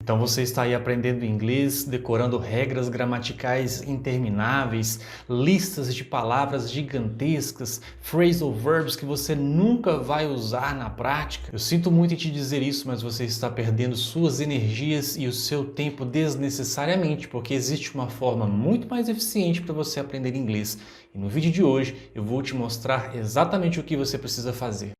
Então você está aí aprendendo inglês, decorando regras gramaticais intermináveis, listas de palavras gigantescas, phrasal verbs que você nunca vai usar na prática. Eu sinto muito em te dizer isso, mas você está perdendo suas energias e o seu tempo desnecessariamente, porque existe uma forma muito mais eficiente para você aprender inglês. E no vídeo de hoje eu vou te mostrar exatamente o que você precisa fazer.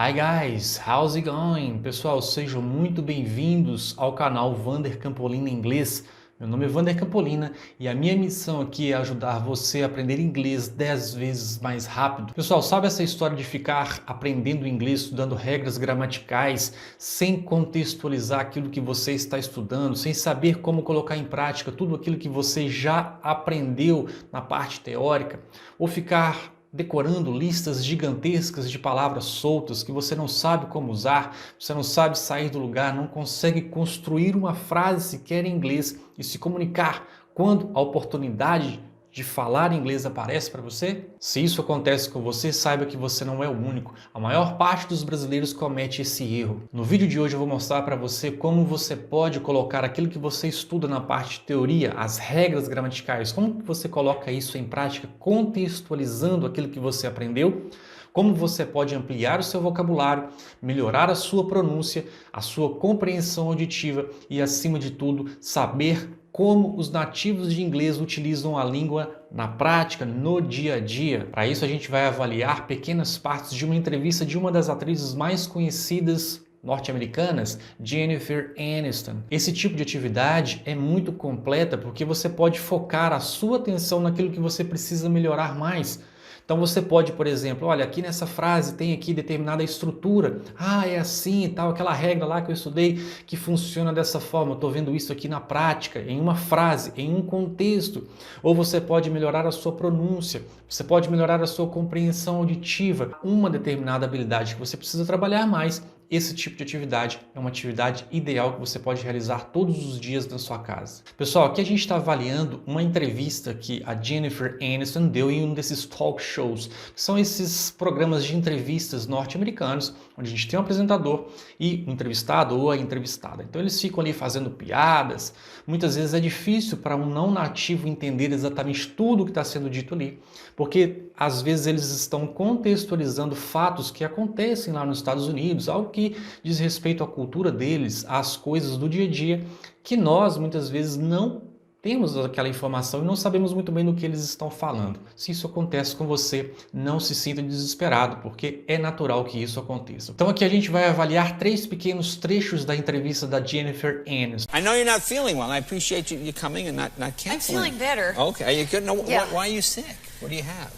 Hi guys, how's it going? Pessoal, sejam muito bem-vindos ao canal Vander Campolina Inglês. Meu nome é Vander Campolina e a minha missão aqui é ajudar você a aprender inglês 10 vezes mais rápido. Pessoal, sabe essa história de ficar aprendendo inglês, estudando regras gramaticais, sem contextualizar aquilo que você está estudando, sem saber como colocar em prática tudo aquilo que você já aprendeu na parte teórica, ou ficar decorando listas gigantescas de palavras soltas que você não sabe como usar, você não sabe sair do lugar, não consegue construir uma frase sequer em inglês e se comunicar quando a oportunidade de falar inglês aparece para você? Se isso acontece com você, saiba que você não é o único. A maior parte dos brasileiros comete esse erro. No vídeo de hoje eu vou mostrar para você como você pode colocar aquilo que você estuda na parte de teoria, as regras gramaticais, como você coloca isso em prática, contextualizando aquilo que você aprendeu, como você pode ampliar o seu vocabulário, melhorar a sua pronúncia, a sua compreensão auditiva e, acima de tudo, saber como os nativos de inglês utilizam a língua na prática, no dia a dia. Para isso a gente vai avaliar pequenas partes de uma entrevista de uma das atrizes mais conhecidas norte-americanas, Jennifer Aniston. Esse tipo de atividade é muito completa porque você pode focar a sua atenção naquilo que você precisa melhorar mais. Então você pode, por exemplo, olha, aqui nessa frase tem aqui determinada estrutura. Ah, é assim e tal, aquela regra lá que eu estudei que funciona dessa forma. Eu estou vendo isso aqui na prática, em uma frase, em um contexto. Ou você pode melhorar a sua pronúncia, você pode melhorar a sua compreensão auditiva. Uma determinada habilidade que você precisa trabalhar mais. Esse tipo de atividade é uma atividade ideal que você pode realizar todos os dias na sua casa. Pessoal, aqui a gente está avaliando uma entrevista que a Jennifer Aniston deu em um desses talk shows, que são esses programas de entrevistas norte-americanos, onde a gente tem um apresentador e um entrevistado ou a entrevistada. Então eles ficam ali fazendo piadas, muitas vezes é difícil para um não nativo entender exatamente tudo o que está sendo dito ali, porque às vezes eles estão contextualizando fatos que acontecem lá nos Estados Unidos, algo que diz respeito à cultura deles, às coisas do dia a dia, que nós muitas vezes não temos aquela informação e não sabemos muito bem do que eles estão falando. Se isso acontece com você, não se sinta desesperado, porque é natural que isso aconteça. Então aqui a gente vai avaliar 3 pequenos trechos da entrevista da Jennifer Aniston. I know you're not feeling well. I appreciate you coming and not canceling. I'm feeling better. Okay, are you good? No, Yeah. why are you sick? What do you have?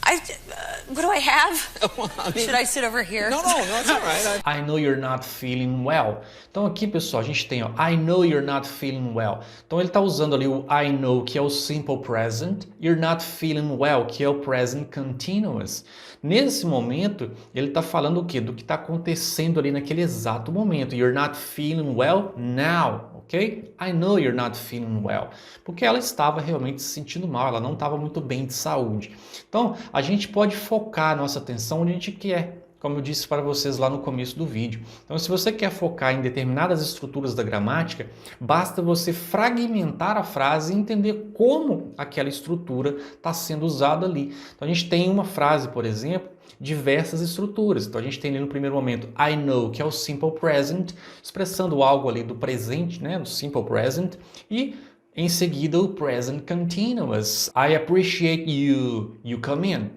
What do I have? Well, I mean- Should I sit over here? No, it's all right. I know you're not feeling well. Então aqui, pessoal, a gente tem ó, I know you're not feeling well. Então ele está usando ali o I know, que é o simple present, you're not feeling well, que é o present continuous. Nesse momento, ele está falando o quê? Do que está acontecendo ali naquele exato momento. You're not feeling well now, ok? I know you're not feeling well. Porque ela estava realmente se sentindo mal, ela não estava muito bem de saúde. Então, a gente pode focar a nossa atenção onde a gente quer, como eu disse para vocês lá no começo do vídeo. Então, se você quer focar em determinadas estruturas da gramática, basta você fragmentar a frase e entender como aquela estrutura está sendo usada ali. Então, a gente tem uma frase, por exemplo, diversas estruturas. Então, a gente tem ali no primeiro momento I know, que é o simple present, expressando algo ali do presente, né, do simple present, e em seguida o present continuous. I appreciate you come in.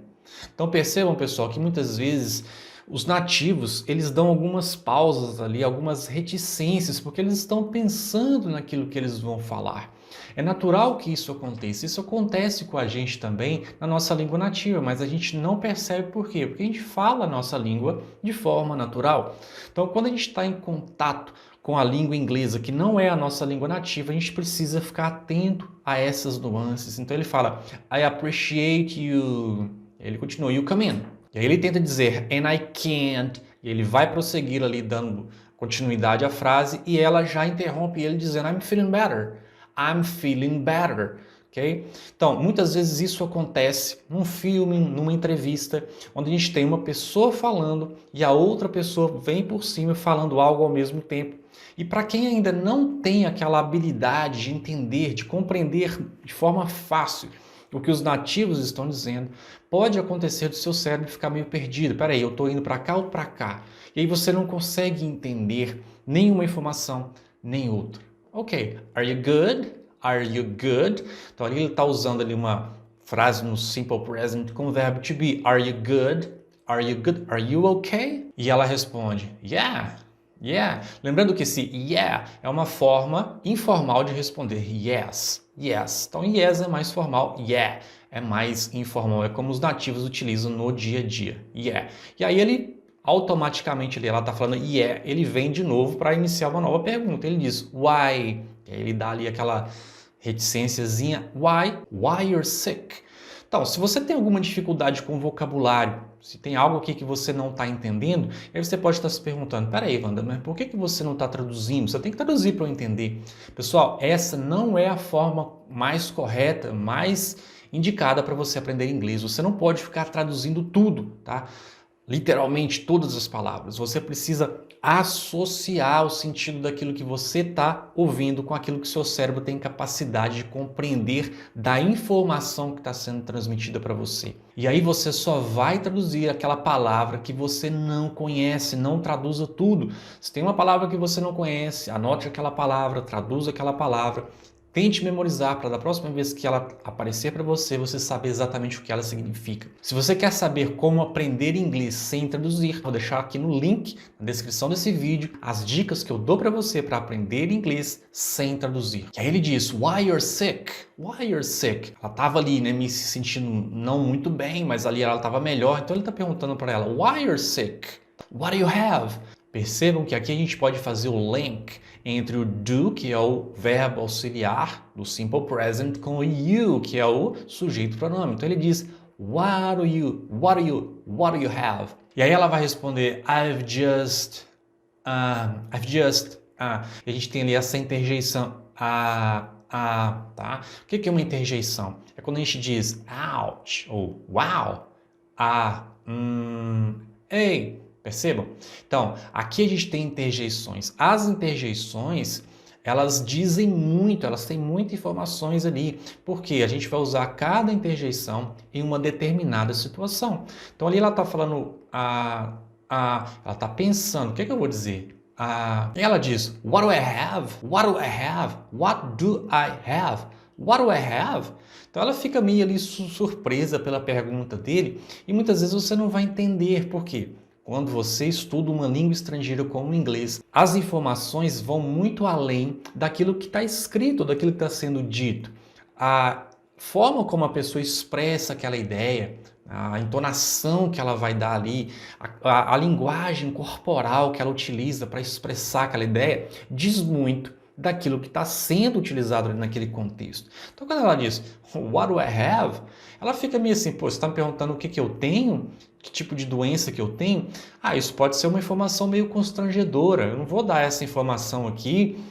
Então percebam, pessoal, que muitas vezes os nativos, eles dão algumas pausas ali, algumas reticências, porque eles estão pensando naquilo que eles vão falar. É natural que isso aconteça. Isso acontece com a gente também na nossa língua nativa, mas a gente não percebe por quê? Porque a gente fala a nossa língua de forma natural. Então, quando a gente está em contato com a língua inglesa, que não é a nossa língua nativa, a gente precisa ficar atento a essas nuances. Então ele fala, I appreciate you. Ele continua, you come in. E aí ele tenta dizer, and I can't. E ele vai prosseguir ali dando continuidade à frase e ela já interrompe ele dizendo, I'm feeling better. I'm feeling better. ok? Então, muitas vezes isso acontece num filme, numa entrevista, onde a gente tem uma pessoa falando e a outra pessoa vem por cima falando algo ao mesmo tempo. E para quem ainda não tem aquela habilidade de entender, de compreender de forma fácil o que os nativos estão dizendo, pode acontecer do seu cérebro ficar meio perdido. Peraí, eu estou indo para cá ou para cá? E aí você não consegue entender nenhuma informação, nem outra. Ok, are you good? Are you good? Então ali ele está usando ali uma frase no simple present com o verbo to be. Are you good? Are you good? Are you okay? E ela responde, yeah, yeah. Lembrando que esse yeah é uma forma informal de responder yes, yes. Então yes é mais formal, yeah é mais informal. É como os nativos utilizam no dia a dia, yeah. E aí ele automaticamente, ela está falando yeah, ele vem de novo para iniciar uma nova pergunta. Ele diz why? E aí ele dá ali aquela reticênciazinha, why you're sick? Então, se você tem alguma dificuldade com o vocabulário, se tem algo aqui que você não está entendendo, aí você pode estar se perguntando, peraí, Wanda, mas por que você não está traduzindo? Você tem que traduzir para eu entender. Pessoal, essa não é a forma mais correta, mais indicada para você aprender inglês. Você não pode ficar traduzindo tudo, tá? Literalmente todas as palavras. Você precisa associar o sentido daquilo que você está ouvindo com aquilo que seu cérebro tem capacidade de compreender da informação que está sendo transmitida para você. E aí você só vai traduzir aquela palavra que você não conhece, não traduza tudo. Se tem uma palavra que você não conhece, anote aquela palavra, traduza aquela palavra. Tente memorizar para da próxima vez que ela aparecer para você, você saber exatamente o que ela significa. Se você quer saber como aprender inglês sem traduzir, vou deixar aqui no link, na descrição desse vídeo, as dicas que eu dou para você para aprender inglês sem traduzir. E aí ele diz, why you're sick? Why you're sick? Ela estava ali, né, me sentindo não muito bem, mas ali ela estava melhor. Então ele está perguntando para ela, why you're sick? What do you have? Percebam que aqui a gente pode fazer o link entre o do, que é o verbo auxiliar do simple present, com o you, que é o sujeito pronome. Então ele diz, what do you have? E aí ela vai responder, I've just, e a gente tem ali essa interjeição, tá? O que é uma interjeição? É quando a gente diz ouch, ou wow, ei. Percebam? Então, aqui a gente tem interjeições. As interjeições, elas dizem muito, elas têm muitas informações ali, porque a gente vai usar cada interjeição em uma determinada situação. Então, ali ela está falando, ela está pensando, o que eu vou dizer? E ela diz, what do I have? What do I have? What do I have? What do I have? Então ela fica meio ali surpresa pela pergunta dele e muitas vezes você não vai entender por quê. Quando você estuda uma língua estrangeira como o inglês, as informações vão muito além daquilo que está escrito, daquilo que está sendo dito. A forma como a pessoa expressa aquela ideia, a entonação que ela vai dar ali, a linguagem corporal que ela utiliza para expressar aquela ideia, diz muito daquilo que está sendo utilizado ali naquele contexto. Então, quando ela diz, what do I have? Ela fica meio assim, pô, você está me perguntando o que eu tenho? Que tipo de doença que eu tenho? Isso pode ser uma informação meio constrangedora. Eu não vou dar essa informação aqui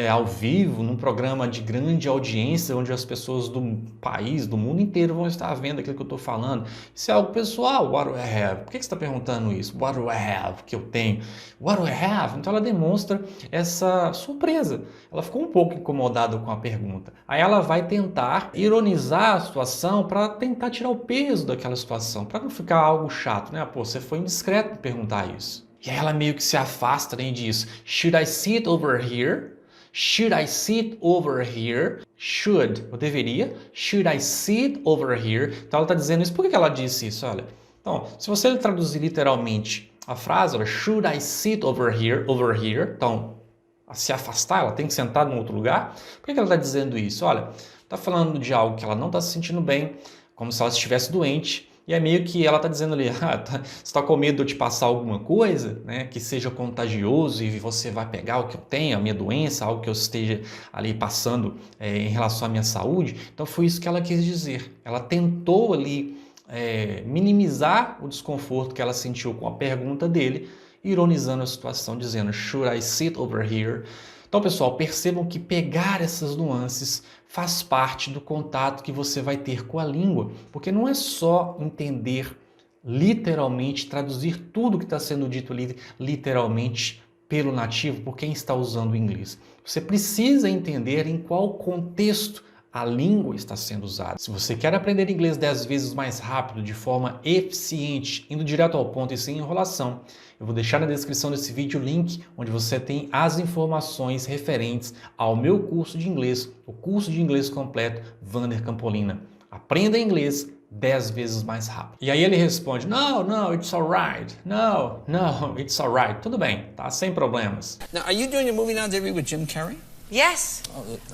ao vivo, num programa de grande audiência, onde as pessoas do país, do mundo inteiro vão estar vendo aquilo que eu estou falando. Isso é algo pessoal. What do I have? Por que você está perguntando isso? What do I have? Que eu tenho? What do I have? Então ela demonstra essa surpresa. Ela ficou um pouco incomodada com a pergunta. Aí ela vai tentar ironizar a situação para tentar tirar o peso daquela situação, para não ficar algo chato, né? Pô, você foi indiscreto em perguntar isso. E aí ela meio que se afasta, né, e diz, should I sit over here? Should I sit over here? Should, eu deveria. Should I sit over here? Então ela está dizendo isso. Por que ela disse isso? Olha, então, se você traduzir literalmente a frase, olha, should I sit over here? Over here. Então, a se afastar, ela tem que sentar em outro lugar. Por que ela está dizendo isso? Olha, está falando de algo que ela não está se sentindo bem, como se ela estivesse doente. E é meio que ela está dizendo ali, você está com medo de eu te passar alguma coisa, né, que seja contagioso e você vai pegar o que eu tenho, a minha doença, algo que eu esteja ali passando em relação à minha saúde. Então foi isso que ela quis dizer. Ela tentou ali minimizar o desconforto que ela sentiu com a pergunta dele, ironizando a situação, dizendo, should I sit over here? Então, pessoal, percebam que pegar essas nuances faz parte do contato que você vai ter com a língua, porque não é só entender literalmente, traduzir tudo que está sendo dito ali literalmente pelo nativo, por quem está usando o inglês. Você precisa entender em qual contexto a língua está sendo usada. Se você quer aprender inglês 10 vezes mais rápido, de forma eficiente, indo direto ao ponto e sem enrolação, eu vou deixar na descrição desse vídeo o link onde você tem as informações referentes ao meu curso de inglês, o curso de inglês completo Vander Campolina. Aprenda inglês 10 vezes mais rápido. E aí ele responde, no, it's alright. No, it's alright. Tudo bem, tá? Sem problemas. Now, are you doing a movie now, Debbie, with Jim Carrey? Yes,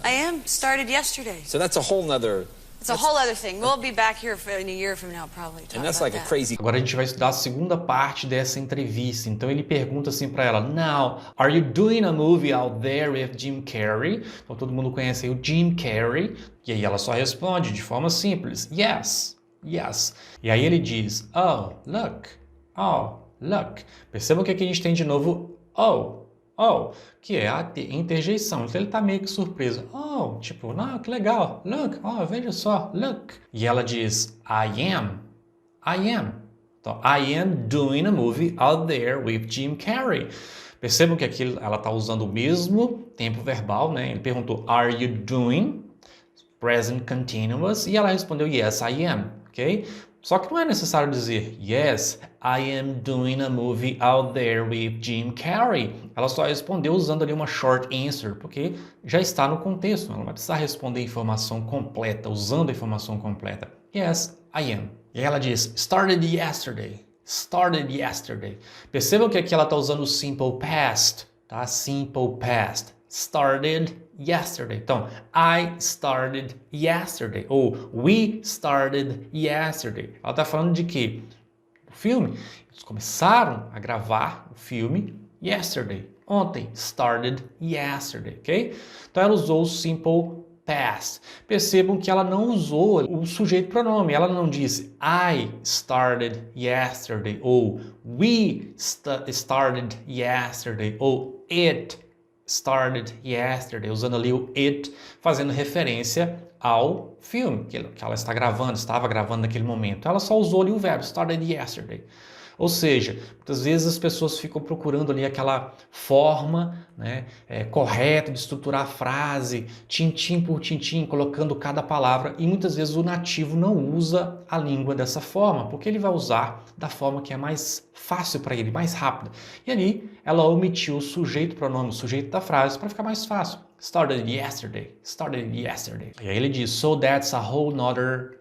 I am. Started yesterday. So that's a whole nother... It's a whole other thing. We'll be back here in a year from now, probably. And that's like a crazy... Agora a gente vai estudar a segunda parte dessa entrevista. Então ele pergunta assim para ela, Now, are you doing a movie out there with Jim Carrey? Então todo mundo conhece aí o Jim Carrey. E aí ela só responde de forma simples, Yes. E aí ele diz, Oh, look. Percebam que aqui a gente tem de novo, Oh, que é a interjeição. Então ele tá meio que surpreso. Oh, tipo, não, que legal. Look, veja só, look. E ela diz, I am. Então, I am doing a movie out there with Jim Carrey. Percebam que aqui ela tá usando o mesmo tempo verbal, né? Ele perguntou, Are you doing? Present continuous. E ela respondeu, Yes, I am. Ok? Só que não é necessário dizer Yes, I am doing a movie out there with Jim Carrey. Ela só respondeu usando ali uma short answer, porque já está no contexto. Ela não vai precisar responder a informação completa, usando a informação completa. Yes, I am. E ela diz Started yesterday. Percebam que aqui ela está usando o simple past, tá? Simple past. Started yesterday. Então, I started yesterday. Ou we started yesterday. Ela está falando de quê? O filme. Eles começaram a gravar o filme yesterday. Ontem. Started yesterday. Ok? Então, ela usou o simple past. Percebam que ela não usou o sujeito pronome. Ela não disse I started yesterday. Ou we started yesterday. Ou it started yesterday, usando ali o it, fazendo referência ao filme que ela estava gravando naquele momento. Ela só usou ali o verbo, started yesterday. Ou seja, muitas vezes as pessoas ficam procurando ali aquela forma, né, correta de estruturar a frase, tintim por tintim, colocando cada palavra, e muitas vezes o nativo não usa a língua dessa forma, porque ele vai usar da forma que é mais fácil para ele, mais rápida. E ali ela omitiu o sujeito pronome, o sujeito da frase, para ficar mais fácil. Started yesterday. E aí ele diz, so that's a whole nother.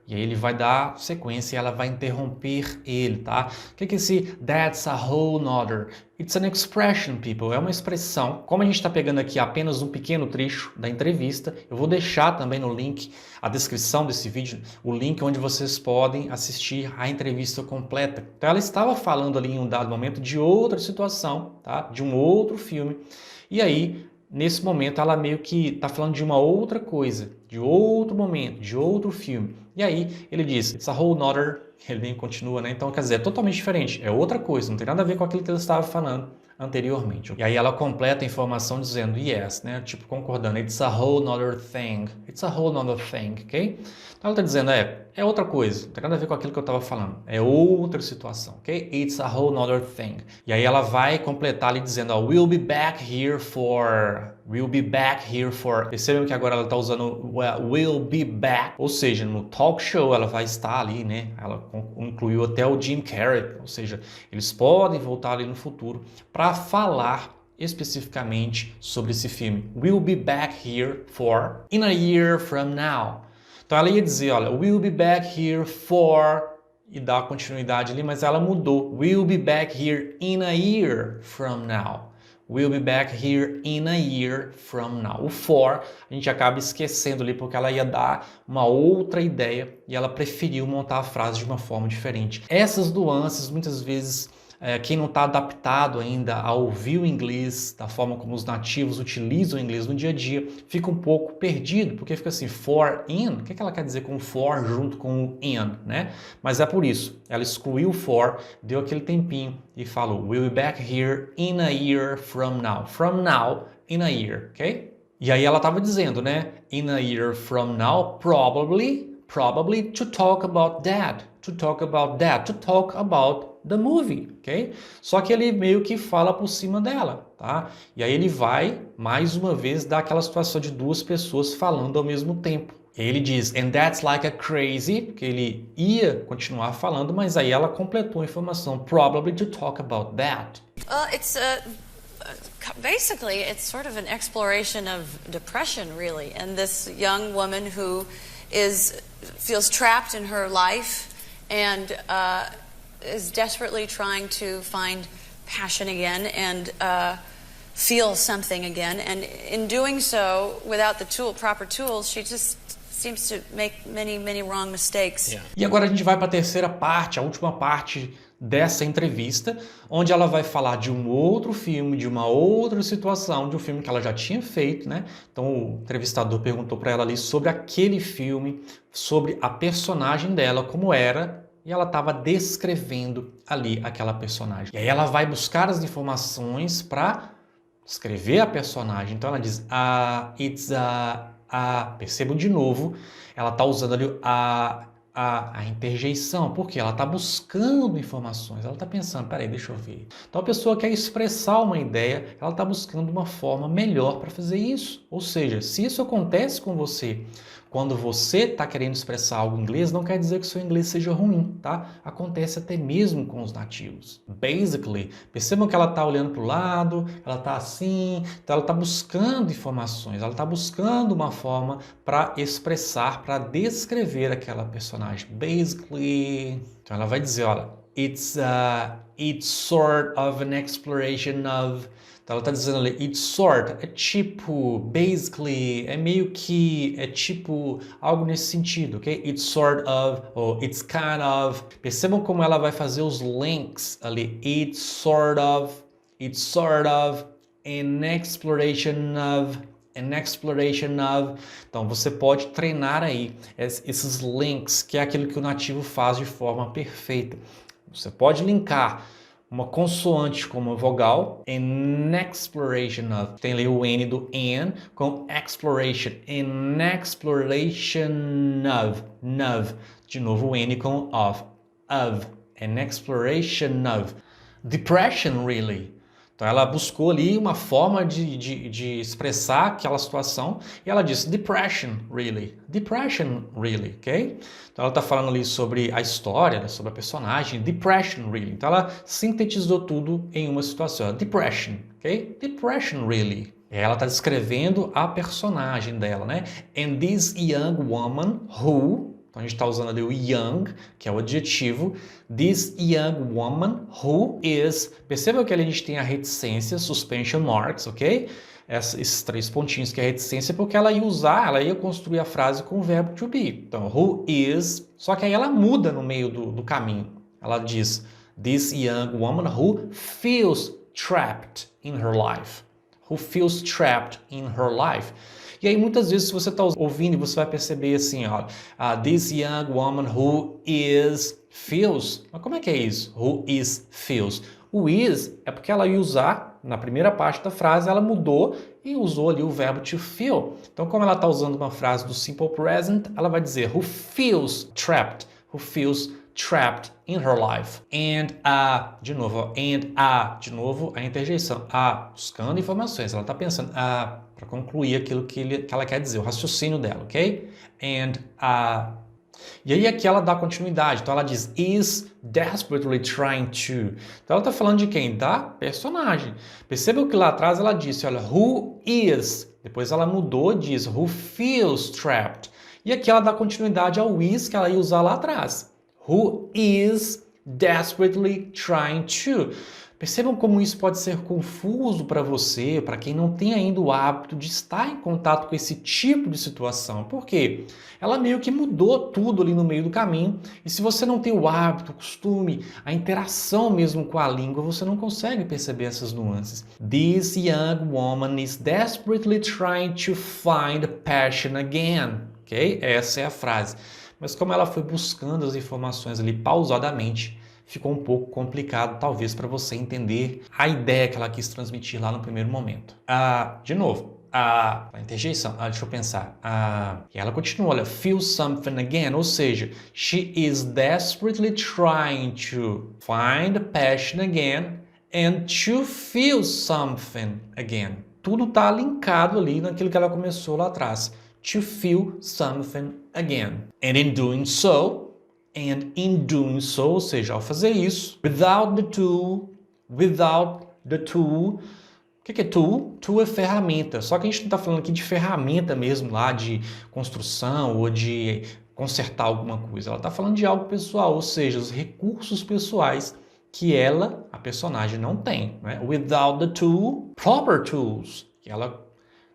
E aí ele vai dar sequência e ela vai interromper ele, tá? O que é esse that's a whole nother? It's an expression, people. É uma expressão. Como a gente está pegando aqui apenas um pequeno trecho da entrevista, eu vou deixar também no link, a descrição desse vídeo, o link onde vocês podem assistir a entrevista completa. Então ela estava falando ali em um dado momento de outra situação, tá? De um outro filme. E aí, nesse momento, ela meio que está falando de uma outra coisa, de outro momento, de outro filme. E aí ele diz, it's a whole nother, ele nem continua, né? Então, quer dizer, é totalmente diferente, é outra coisa, não tem nada a ver com aquilo que ele estava falando anteriormente. E aí ela completa a informação dizendo yes, né? Tipo, concordando, it's a whole nother thing, ok? Então ela está dizendo, é outra coisa, não tem nada a ver com aquilo que eu estava falando, é outra situação, ok? It's a whole nother thing. E aí ela vai completar ali dizendo, we'll be back here for... Percebam que agora ela está usando will be back, ou seja, no talk show ela vai estar ali, né? Ela incluiu até o Jim Carrey, ou seja, eles podem voltar ali no futuro para falar especificamente sobre esse filme. We'll be back here for in a year from now. Então ela ia dizer, olha, we'll be back here for, e dá continuidade ali, mas ela mudou. We'll be back here in a year from now. We'll be back here in a year from now. O for a gente acaba esquecendo ali porque ela ia dar uma outra ideia e ela preferiu montar a frase de uma forma diferente. Essas nuances muitas vezes quem não está adaptado ainda a ouvir o inglês da forma como os nativos utilizam o inglês no dia a dia, fica um pouco perdido, porque fica assim, for in, o que ela quer dizer com for junto com o in, né? Mas é por isso, ela excluiu o for, deu aquele tempinho e falou, we'll be back here in a year from now. From now, in a year, ok? E aí ela estava dizendo, né? In a year from now, probably to talk about that, to talk about the movie, ok? Só que ele meio que fala por cima dela, tá? E aí ele vai, mais uma vez, dar aquela situação de duas pessoas falando ao mesmo tempo. E aí ele diz, and that's like a crazy, porque ele ia continuar falando, mas aí ela completou a informação, probably to talk about that. It's basically, it's sort of an exploration of depression, really, and this young woman who feels trapped in her life and is desperately trying to find passion again and feel something again. And in doing so, without the proper tools, she just seems to make many wrong mistakes. Yeah. E agora a gente vai para a terceira parte, a última parte dessa entrevista, onde ela vai falar de um outro filme, de uma outra situação, de um filme que ela já tinha feito, né? Então o entrevistador perguntou para ela ali sobre aquele filme, sobre a personagem dela, como era, e ela estava descrevendo ali aquela personagem. E aí ela vai buscar as informações para escrever a personagem. Então ela diz, percebam de novo, ela está usando ali a interjeição, porque ela está buscando informações, ela está pensando, peraí, deixa eu ver. Então a pessoa quer expressar uma ideia, ela está buscando uma forma melhor para fazer isso. Ou seja, se isso acontece com você, quando você está querendo expressar algo em inglês, não quer dizer que o seu inglês seja ruim, tá? Acontece até mesmo com os nativos. Basically, percebam que ela está olhando para o lado, ela está assim, então ela está buscando informações, ela está buscando uma forma para expressar, para descrever aquela personagem. Basically, então ela vai dizer, olha, it's sort of an exploration of... Então ela está dizendo ali, it's sort, é tipo, basically, é meio que, é tipo, algo nesse sentido, ok? It's sort of, ou it's kind of. Percebam como ela vai fazer os links ali. It's sort of, an exploration of. Então você pode treinar aí esses links, que é aquilo que o nativo faz de forma perfeita. Você pode linkar uma consoante com uma vogal, an exploration of, tem ali o N do and, com exploration, an exploration of, de novo o N com of, an exploration of, depression really. Então ela buscou ali uma forma de expressar aquela situação e ela disse depression really, ok? Então ela está falando ali sobre a história, né, sobre a personagem, depression really. Então ela sintetizou tudo em uma situação, depression, ok? Depression really. E ela está descrevendo a personagem dela, né? And this young woman who... Então a gente está usando ali o young, que é o adjetivo. This young woman who is... Perceba que ali a gente tem a reticência, suspension marks, ok? Esses três pontinhos que é a reticência, porque ela ia construir a frase com o verbo to be. Então, who is... Só que aí ela muda no meio do caminho. Ela diz, this young woman who feels trapped in her life. Who feels trapped in her life. E aí muitas vezes se você está ouvindo, você vai perceber assim, ó, this young woman who feels. Mas como é que é isso? Who feels. O is é porque ela ia usar, na primeira parte da frase, ela mudou e usou ali o verbo to feel. Então como ela está usando uma frase do simple present, ela vai dizer who feels trapped in her life. And de novo, a interjeição. Buscando informações. Ela está pensando, para concluir aquilo que ela quer dizer, o raciocínio dela, ok? E aí aqui ela dá continuidade. Então ela diz, is desperately trying to. Então ela está falando de quem? Da personagem. Percebam que lá atrás ela disse, olha, who is. Depois ela mudou e diz, who feels trapped. E aqui ela dá continuidade ao is que ela ia usar lá atrás. Who is desperately trying to. Percebam como isso pode ser confuso para você, para quem não tem ainda o hábito de estar em contato com esse tipo de situação. Por quê? Ela meio que mudou tudo ali no meio do caminho, e se você não tem o hábito, o costume, a interação mesmo com a língua, você não consegue perceber essas nuances. This young woman is desperately trying to find passion again. Ok? Essa é a frase. Mas como ela foi buscando as informações ali pausadamente, ficou um pouco complicado, talvez, para você entender a ideia que ela quis transmitir lá no primeiro momento. De novo, a interjeição, deixa eu pensar. E ela continua, olha, feel something again, ou seja, she is desperately trying to find passion again and to feel something again. Tudo está linkado ali naquilo que ela começou lá atrás. To feel something again. And in doing so, ou seja, ao fazer isso, without the tool. O que é tool? Tool é ferramenta, só que a gente não está falando aqui de ferramenta mesmo lá, de construção ou de consertar alguma coisa. Ela está falando de algo pessoal, ou seja, os recursos pessoais que ela, a personagem, não tem. Né? Without the tool, proper tools. E ela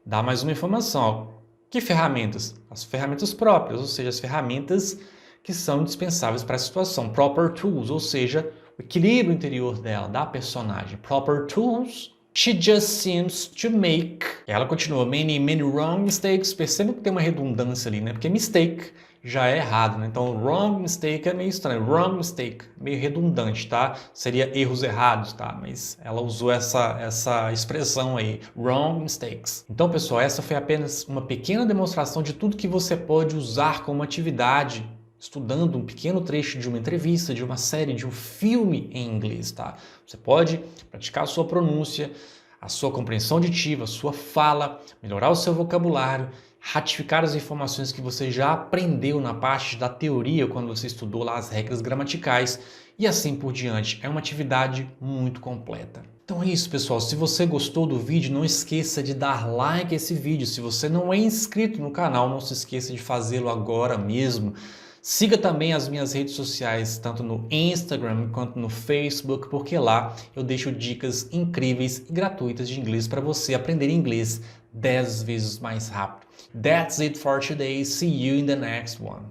dá mais uma informação. Ó. Que ferramentas? As ferramentas próprias, ou seja, as ferramentas que são indispensáveis para a situação. Proper tools, ou seja, o equilíbrio interior dela, da personagem. Proper tools. She just seems to make. E ela continua, many wrong mistakes. Perceba que tem uma redundância ali, né? Porque mistake já é errado, né? Então, wrong mistake é meio estranho. Wrong mistake, meio redundante, tá? Seria erros errados, tá? Mas ela usou essa expressão aí, wrong mistakes. Então, pessoal, essa foi apenas uma pequena demonstração de tudo que você pode usar como atividade estudando um pequeno trecho de uma entrevista, de uma série, de um filme em inglês, tá? Você pode praticar a sua pronúncia, a sua compreensão auditiva, a sua fala, melhorar o seu vocabulário, ratificar as informações que você já aprendeu na parte da teoria quando você estudou lá as regras gramaticais e assim por diante. É uma atividade muito completa. Então é isso, pessoal. Se você gostou do vídeo, não esqueça de dar like a esse vídeo. Se você não é inscrito no canal, não se esqueça de fazê-lo agora mesmo. Siga também as minhas redes sociais, tanto no Instagram quanto no Facebook, porque lá eu deixo dicas incríveis e gratuitas de inglês para você aprender inglês 10 vezes mais rápido. That's it for today. See you in the next one.